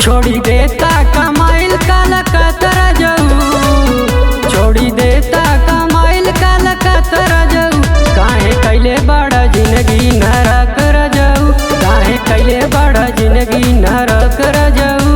छोड़ी देता कमाइल काला कतर जाऊ, छोड़ी देता कमाइल काला कतर जाऊ। काहे कैले बड़ा जिंदगी नरक जाऊ, काहे कैले बड़ा जिंदगी नरक जाऊ।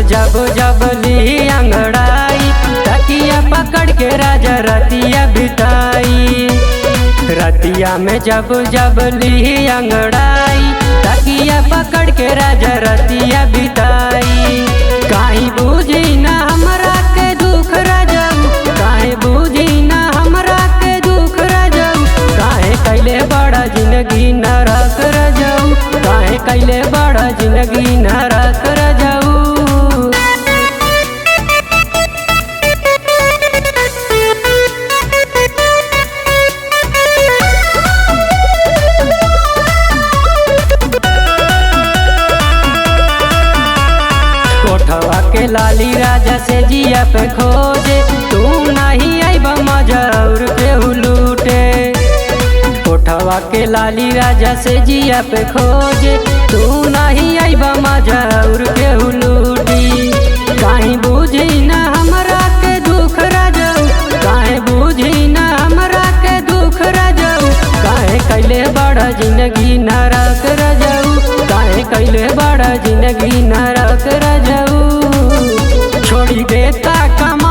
जब जब ली अंगड़ाई तकिया पकड़ के राजा रतिया बिताई, रतिया में जब जब ली अंगड़ाई तकिया पकड़ के राजा रतिया बिताई। काहे बूझी ना हमरा के दुख राजाऊ, काहे बूझी ना हमरा के दुख राजाऊ। काहे कैले बड़ा जिंदगी नरक राजाऊ, काहे कैले बड़ा जिंदगी नरक राजाऊ। कोठवा के लाली राजा से जिया पे खोजे, तू नहीं आइब मजा और केहू लूटे। कोठवा के लाली राजा से जिया पे खोजे, तू नहीं आइब मजा और केहू लूटी। काहे बूझी ना हमरा के दुख राजाऊ, काहे बूझी ना हमरा के दुख राजाऊ। काहे कैले बड़ा जिंदगी नरक राजाऊ, काहे कैले बड़ा जिंदगी नरक राजाऊ। छोड़ी देता कम